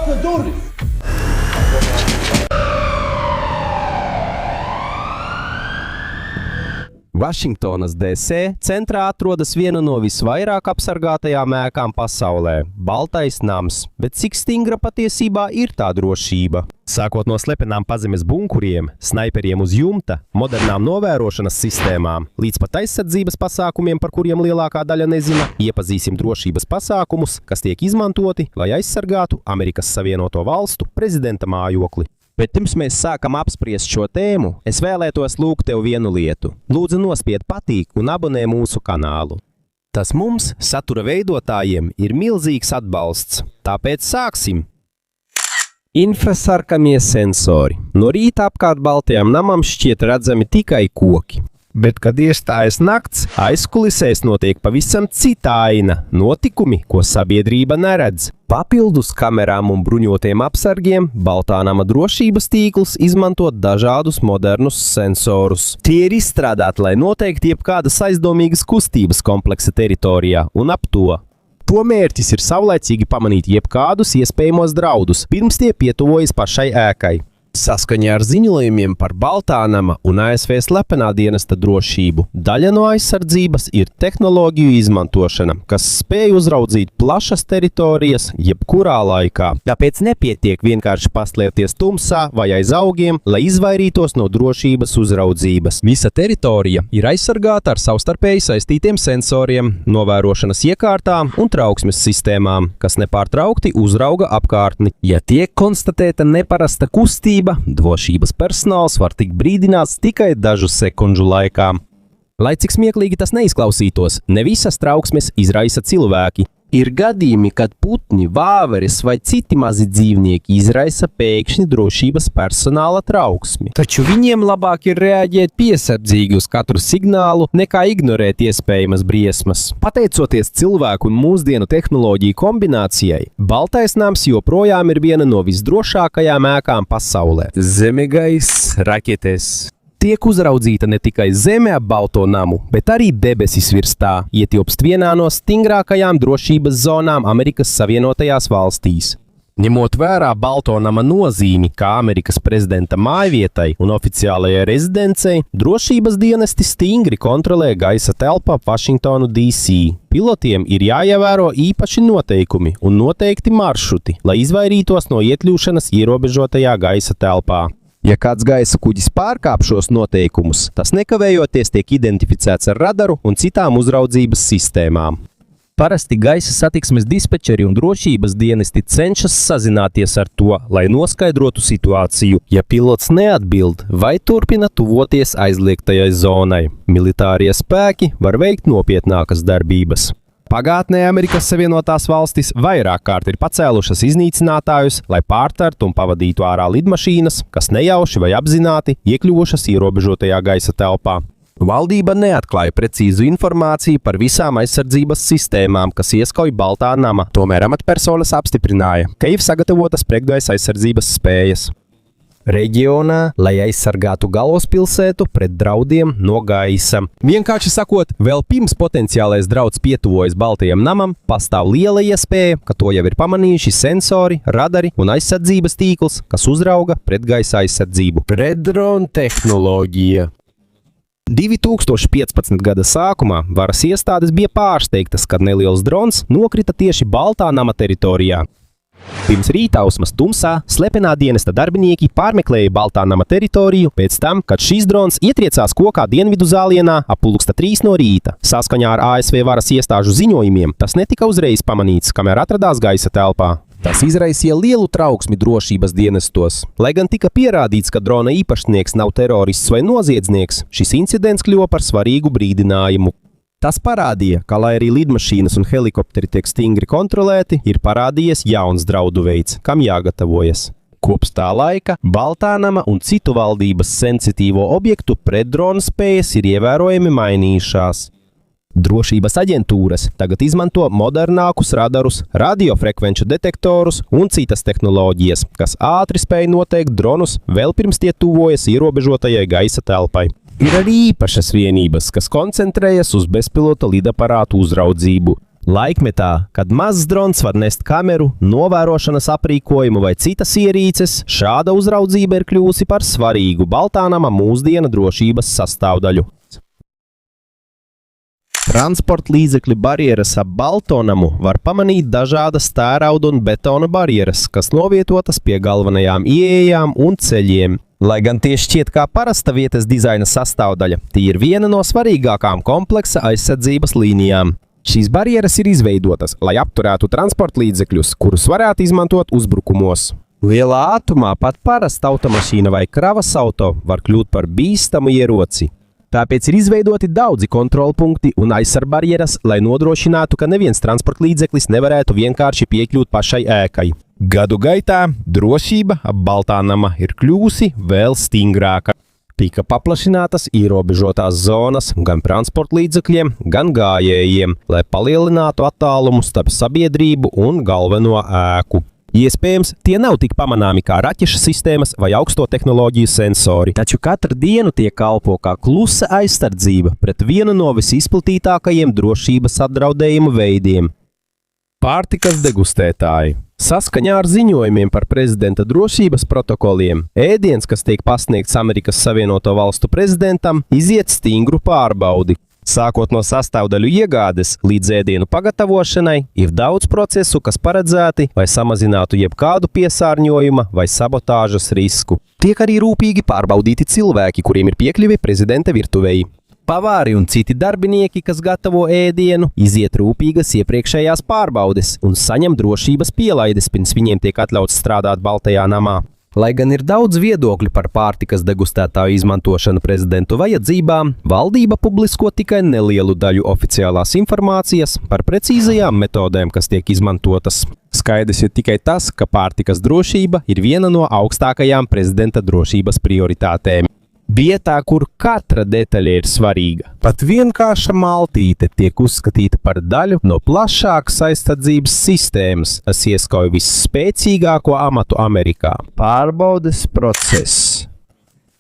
Atver durvis! Vašingtonas D.C. centrā atrodas viena no visvairāk apsargātajām ēkām pasaulē – Baltais nams. Bet cik stingra patiesībā ir tā drošība? Sākot no slepenām pazemes bunkuriem, snaiperiem uz jumta, modernām novērošanas sistēmām, līdz pat aizsardzības pasākumiem, par kuriem lielākā daļa nezina, iepazīsim drošības pasākumus, kas tiek izmantoti, lai aizsargātu Amerikas Savienoto Valstu prezidenta mājokli. Bet pirms mēs sākam apspriest šo tēmu, es vēlētos lūgt tev vienu lietu. Lūdzu nospied patīk un abonē mūsu kanālu. Tas mums, satura veidotājiem, ir milzīgs atbalsts. Tāpēc sāksim! Infrasarkamie sensori. No rīta apkārt Baltajam namam šķiet redzami tikai koki. Bet, kad iestājas nakts, aizkulisēs notiek pavisam cita aina – notikumi, ko sabiedrība neredz. Papildus kamerām un bruņotiem apsargiem, Baltā nama drošības tīkls izmanto dažādus modernus sensorus. Tie ir izstrādāti, lai noteikti jebkādas aizdomīgas kustības kompleksa teritorijā un ap to. To mērķis ir savlaicīgi pamanīt jebkādus iespējamos draudus, pirms tie pietuvojas pašai ēkai. Saskaņā ar ziņojumiem par Baltā nama un ASV slepenā dienesta drošību, daļa no aizsardzības ir tehnoloģiju izmantošana, kas spēj uzraudzīt plašas teritorijas jebkurā laikā. Tāpēc nepietiek vienkārši paslēpties tumsā vai aiz augiem, lai izvairītos no drošības uzraudzības. Visa teritorija ir aizsargāta ar savstarpēji saistītiem sensoriem, novērošanas iekārtām un trauksmes sistēmām, kas nepārtraukti uzrauga apkārtni. Ja tiek konstatēta neparasta kustība, drošības personāls var tikt brīdināts tikai dažu sekundžu laikā. Lai cik smieklīgi tas neizklausītos, ne visas trauksmes izraisa cilvēki. Ir gadījumi, kad putni, vāveres vai citi mazi dzīvnieki izraisa pēkšņi drošības personāla trauksmi. Taču viņiem labāk ir reaģēt piesardzīgi uz katru signālu, nekā ignorēt iespējamas briesmas. Pateicoties cilvēku un mūsdienu tehnoloģiju kombinācijai, Baltais nams joprojām ir viena no visdrošākajām ēkām pasaulē. Zemegaiss, raķetes. Tiek uzraudzīta ne tikai zeme ap Balto namu, bet arī debesis virs tā, ietilpst vienā no stingrākajām drošības zonām Amerikas Savienotajās valstīs. Ņemot vērā Balto nama nozīmi kā Amerikas prezidenta mājvietai un oficiālajai rezidencei, drošības dienesti stingri kontrolē gaisa telpu ap Vašingtonu D.C. Pilotiem ir jāievēro īpaši noteikumi un noteikti maršruti, lai izvairītos no iekļūšanas ierobežotajā gaisa telpā. Ja kāds gaisa kuģis pārkāp šos noteikumus, tas nekavējoties tiek identificēts ar radaru un citām uzraudzības sistēmām. Parasti gaisa satiksmes dispečeri un drošības dienesti cenšas sazināties ar to, lai noskaidrotu situāciju, ja pilots neatbild vai turpina tuvoties aizliegtajai zonai. Militārie spēki var veikt nopietnākas darbības. Pagātnē Amerikas Savienotās valstis vairāk kārt ir pacēlušas iznīcinātājus, lai pārtartu un pavadītu ārā lidmašīnas, kas nejauši vai apzināti iekļuvušas ierobežotajā gaisa telpā. Valdība neatklāja precīzu informāciju par visām aizsardzības sistēmām, kas ieskauj Baltā nama, tomēr amatpersonas apstiprināja, ka ir sagatavotas pretgaisa aizsardzības spējas reģionā, lai aizsargātu galvaspilsētu pret draudiem no gaisa. Vienkārši sakot, vēl pirms potenciālais drauds pietuvojas Baltajam namam, pastāv liela iespēja, ka to jau ir pamanījuši sensori, radari un aizsardzības tīkls, kas uzrauga pretgaisa aizsardzību. Predrona tehnoloģija. 2015. gada sākumā varas iestādes bija pārsteigtas, kad neliels drons nokrita tieši Baltā nama teritorijā. Pirms rītausmas tumsā slepenā dienesta darbinieki pārmeklēja Baltā nama teritoriju pēc tam, kad šīs drons ietriecās kokā dienvidu zālienā ap 3:00 no rīta. Saskaņā ar ASV varas iestāžu ziņojumiem tas netika uzreiz pamanīts, kamēr atradās gaisa telpā. Tas izraisīja lielu trauksmi drošības dienestos. Lai gan tika pierādīts, ka drona īpašnieks nav terorists vai noziedznieks, šis incidents kļuva par svarīgu brīdinājumu. Tas parādīja, ka, lai arī lidmašīnas un helikopteri tiek stingri kontrolēti, ir parādījies jauns draudu veids, kam jāgatavojas. Kopš tā laika Baltā nama un citu valdības sensitīvo objektu pretdrona spējas ir ievērojami mainījušās. Drošības aģentūras tagad izmanto modernākus radarus, radiofrekvenču detektorus un citas tehnoloģijas, kas ātri spēj noteikt dronus vēl pirms tie tuvojas ierobežotajai gaisa telpai. Ir arī īpašas vienības, kas koncentrējas uz bezpilota lidaparātu uzraudzību. Laikmetā, kad mazs drons var nest kameru, novērošanas aprīkojumu vai citas ierīces, šāda uzraudzība ir kļūsi par svarīgu Baltānama mūsdienu drošības sastāvdaļu. Transporta līdzekļu barjeras ap Baltānamu var pamanīt dažādas tērauda un betona barjeras, kas novietotas pie galvenajām ieejām un ceļiem. Lai gan tie šķiet kā parasta vietas dizaina sastāvdaļa, tie ir viena no svarīgākām kompleksa aizsardzības līnijām. Šīs barjeras ir izveidotas, lai apturētu transporta līdzekļus, kurus varētu izmantot uzbrukumos. Lielā ātrumā pat parasta automašīna vai kravas auto var kļūt par bīstamu ieroci. Tāpēc ir izveidoti daudzi kontrolpunkti un aizsarbarjeras, lai nodrošinātu, ka neviens transporta līdzeklis nevarētu vienkārši piekļūt pašai ēkai. Gadu gaitā drošība ap Baltānama ir kļūsi vēl stingrāka. Tika paplašinātas ierobežotās zonas gan transporta līdzekļiem, gan gājējiem, lai palielinātu attālumu starp sabiedrību un galveno ēku. Iespējams, tie nav tik pamanāmi kā raķešu sistēmas vai augsto tehnoloģiju sensori, taču katru dienu tie kalpo kā klusa aizsardzība pret vienu no visizplatītākajiem drošības apdraudējumu veidiem. Pārtikas degustētāji. Saskaņā ar ziņojumiem par prezidenta drošības protokoliem, ēdiens, kas tiek pasniegts Amerikas Savienoto Valstu prezidentam, iziet stingru pārbaudi. Sākot no sastāvdaļu iegādes līdz ēdienu pagatavošanai, ir daudz procesu, kas paredzēti, lai samazinātu jebkādu piesārņojuma vai sabotāžas risku. Tiek arī rūpīgi pārbaudīti cilvēki, kuriem ir piekļuve prezidenta virtuvei. Pavāri un citi darbinieki, kas gatavo ēdienu, iziet rūpīgas iepriekšējās pārbaudes un saņem drošības pielaides, pirms viņiem tiek atļauts strādāt Baltajā namā. Lai gan ir daudz viedokļu par pārtikas degustētāju izmantošanu prezidentu vajadzībām, valdība publisko tikai nelielu daļu oficiālās informācijas par precīzajām metodēm, kas tiek izmantotas. Skaidrs ir tikai tas, ka pārtikas drošība ir viena no augstākajām prezidenta drošības prioritātēm. Vietā, kur katra detaļa ir svarīga, pat vienkārša maltīte tiek uzskatīta par daļu no plašākas aizsardzības sistēmas, kas ieskauj visspēcīgāko amatu Amerikā – pārbaudes process.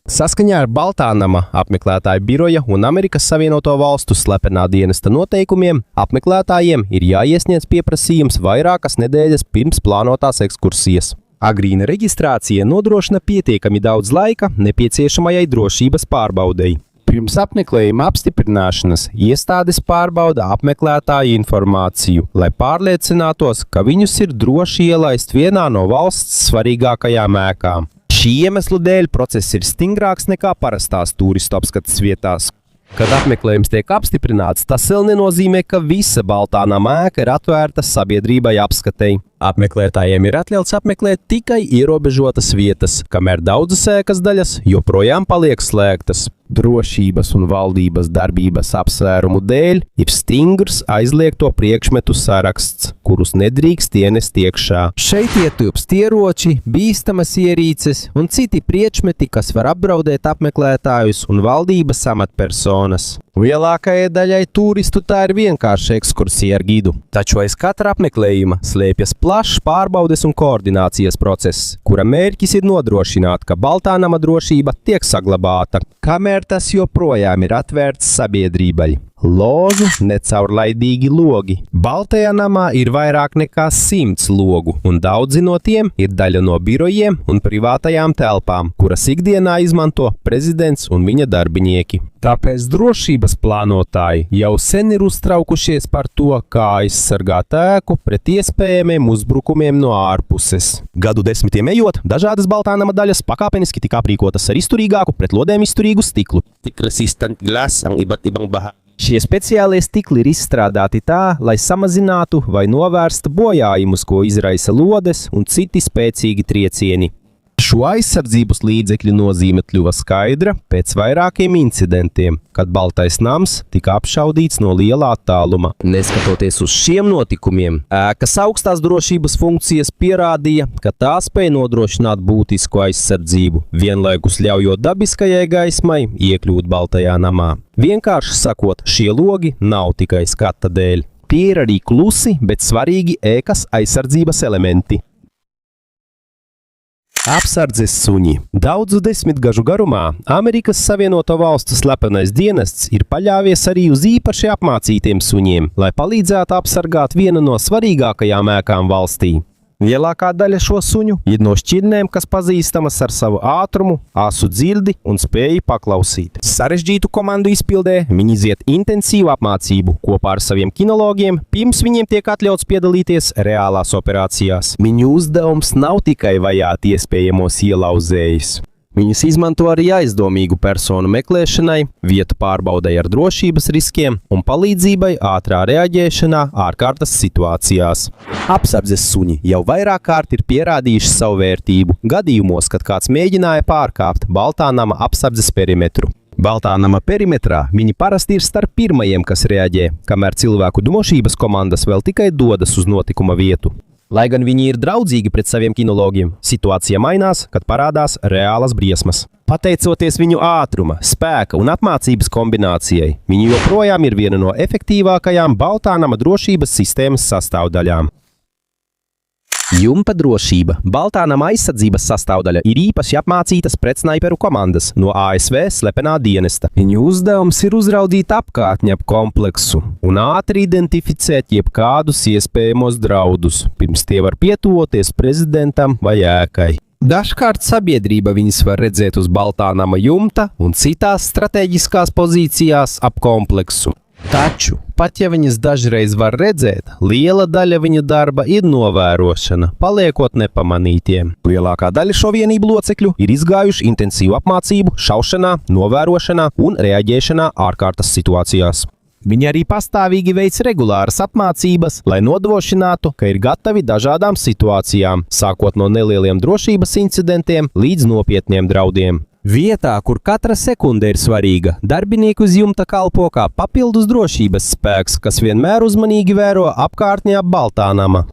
Saskaņā ar Baltānama apmeklētāju biroja un Amerikas Savienoto Valstu slepenā dienesta noteikumiem, apmeklētājiem ir jāiesniedz pieprasījums vairākas nedēļas pirms plānotās ekskursijas. Agrīna reģistrācija nodrošina pietiekami daudz laika nepieciešamajai drošības pārbaudei. Pirms apmeklējuma apstiprināšanas iestādes pārbauda apmeklētāju informāciju, lai pārliecinātos, ka viņus ir droši ielaist vienā no valsts svarīgākajām ēkām. Šī iemesla dēļ process ir stingrāks nekā parastās turistu apskates vietās. Kad apmeklējums tiek apstiprināts, tas vēl nenozīmē, ka visa Baltānama ēka ir atvērta sabiedrībai apskatei. Apmeklētājiem ir atļauts apmeklēt tikai ierobežotas vietas, kamēr daudzas ēkas daļas joprojām paliek slēgtas. Drošības un valdības darbības apsvērumu dēļ ir stingrs aizliegto priekšmetu saraksts, kurus nedrīkst ienest iekšā. Šeit ietilpst ieroči, bīstamas ierīces un citi priekšmeti, kas var apdraudēt apmeklētājus un valdības amatpersonas. Lielākajai daļai turistu tā ir vienkārša ekskursija ar gidu, taču aiz katra apmeklējuma slēpjas plašs pārbaudes un koordinācijas process, kura mērķis ir nodrošināt, ka Baltānama drošība tiek saglabāta, kamēr tas joprojām ir atvērts sabiedrībai. Ložu necaurlaidīgi logi. Baltajā namā ir vairāk nekā 100 logu, un daudzi no tiem ir daļa no birojiem un privātajām telpām, kuras ikdienā izmanto prezidents un viņa darbinieki. Tāpēc drošības plānotāji jau sen ir uztraukušies par to, kā aizsargāt ēku pret iespējamiem uzbrukumiem no ārpuses. Gadu desmitiem ejot, dažādas Baltānama daļas pakāpeniski tika aprīkotas ar izturīgāku pret lodēm izturīgu stiklu. Šie speciālie stikli ir izstrādāti tā, lai samazinātu vai novērstu bojājumus, ko izraisa lodes un citi spēcīgi triecieni. Šo aizsardzības līdzekļu nozīme kļuva skaidra pēc vairākiem incidentiem, kad Baltais nams tika apšaudīts no liela attāluma. Neskatoties uz šiem notikumiem, ēkas augstās drošības funkcijas pierādīja, ka tā spēj nodrošināt būtisku aizsardzību, vienlaikus ļaujot dabiskajai gaismai iekļūt Baltajā namā. Vienkārši sakot, šie logi nav tikai skata dēļ. Tie ir arī klusi, bet svarīgi ēkas aizsardzības elementi. Apsardzes suņi. Daudzu desmitgažu garumā Amerikas Savienoto Valstu slepenais dienests ir paļāvies arī uz īpaši apmācītiem suņiem, lai palīdzētu apsargāt vienu no svarīgākajām ēkām valstī. Lielākā daļa šo suņu ir no šķirnēm, kas pazīstamas ar savu ātrumu, asu dzirdi un spēju paklausīt. Sarežģītu komandu izpildē viņi iziet intensīvu apmācību kopā ar saviem kinologiem, pirms viņiem tiek atļauts piedalīties reālās operācijās. Viņu uzdevums nav tikai vajāt iespējamos ielauzējus. Viņus izmanto arī aizdomīgu personu meklēšanai, vietu pārbaudai ar drošības riskiem un palīdzībai ātrā reaģēšanā ārkārtas situācijās. Apsardzes suņi jau vairāk kārt ir pierādījuši savu vērtību gadījumos, kad kāds mēģināja pārkāpt Baltā nama apsardzes perimetru. Baltā nama perimetrā viņi parasti ir starp pirmajiem, kas reaģē, kamēr cilvēku drošības komandas vēl tikai dodas uz notikuma vietu. Lai gan viņi ir draudzīgi pret saviem kinologiem, situācija mainās, kad parādās reālas briesmas. Pateicoties viņu ātruma, spēka un apmācības kombinācijai, viņi joprojām ir viena no efektīvākajām Baltā nama drošības sistēmas sastāvdaļām. Jumta drošība. Baltā nama aizsardzības sastāvdaļa ir īpaši apmācītas pretsnaiperu komandas no ASV slepenā dienesta. Viņu uzdevums ir uzraudīt apkārtņa kompleksu un ātri identificēt jebkādus iespējamos draudus, pirms tie var pietuvoties prezidentam vai ēkai. Dažkārt sabiedrība viņus var redzēt uz Baltā nama jumta un citās strateģiskās pozīcijās ap kompleksu. Taču, pat ja viņas dažreiz var redzēt, liela daļa viņu darba ir novērošana, paliekot nepamanītiem. Lielākā daļa šo vienību locekļu ir izgājuši intensīvu apmācību šaušanā, novērošanā un reaģēšanā ārkārtas situācijās. Viņi arī pastāvīgi veic regulāras apmācības, lai nodrošinātu, ka ir gatavi dažādām situācijām, sākot no nelieliem drošības incidentiem līdz nopietniem draudiem. Vietā, kur katra sekunde ir svarīga, darbinieki uz jumta kalpo kā papildus drošības spēks, kas vienmēr uzmanīgi vēro apkārtni ap Baltā nama.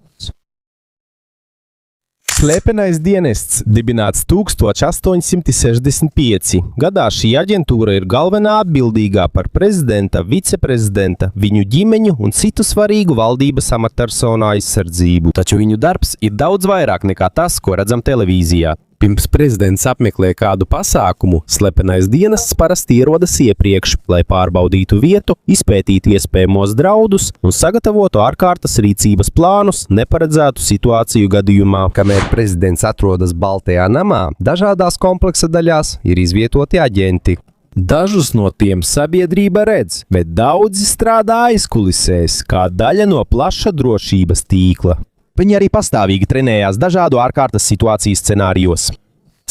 Slepenais dienests dibināts 1865. Gadā šī aģentūra ir galvenā atbildīgā par prezidenta, viceprezidenta, viņu ģimeņu un citu svarīgu valdības amatpersonu aizsardzību. Taču viņu darbs ir daudz vairāk nekā tas, ko redzam televīzijā. Pirms prezidents apmeklē kādu pasākumu, slepenais dienests parasti ierodas iepriekš, lai pārbaudītu vietu, izpētītu iespējamos draudus un sagatavotu ārkārtas rīcības plānus neparedzētu situāciju gadījumā. Kamēr prezidents atrodas Baltajā namā, dažādās kompleksa daļās ir izvietoti aģenti. Dažus no tiem sabiedrība redz, bet daudzi strādā aizkulisēs, kā daļa no plaša drošības tīkla. Viņi arī pastāvīgi trenējās dažādu ārkārtas situāciju scenārijos.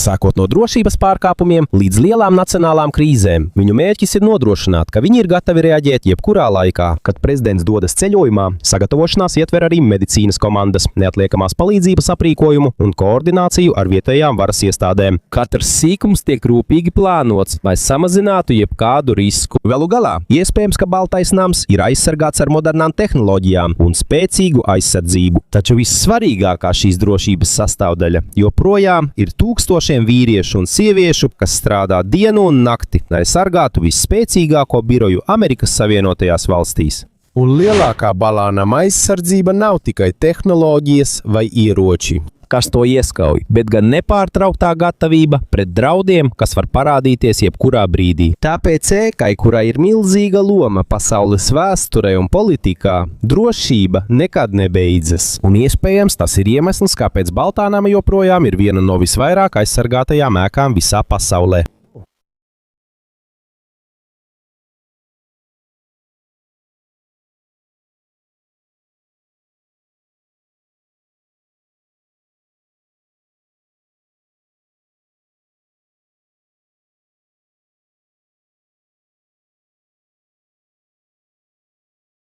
Sākot no drošības pārkāpumiem līdz lielām nacionālām krīzēm, viņu mērķis ir nodrošināt, ka viņi ir gatavi reaģēt jebkurā laikā. Kad prezidents dodas ceļojumā, sagatavošanās ietver arī medicīnas komandas, neatliekamās palīdzības aprīkojumu un koordināciju ar vietējām varas iestādēm. Katrs sīkums tiek rūpīgi plānots, lai samazinātu jebkādu risku. Galu galā, iespējams, ka Baltais nams ir aizsargāts ar modernām tehnoloģijām un spēcīgu aizsardzību. Taču vissvarīgākā šīs drošības sastāvdaļa joprojām ir tūkstošiem vīriešu un sieviešu, kas strādā dienu un nakti, lai sargātu visspēcīgāko biroju Amerikas Savienotajās valstīs. Un lielākā Baltā nama aizsardzība nav tikai tehnoloģijas vai ieroči, kas to ieskauj, bet gan nepārtrauktā gatavība pret draudiem, kas var parādīties jebkurā brīdī. Tāpēc ēkai, kurai ir milzīga loma pasaules vēsturē un politikā, drošība nekad nebeidzas. Un iespējams tas ir iemesls, kāpēc Baltā nama joprojām ir viena no visvairāk aizsargātajām ēkām visā pasaulē.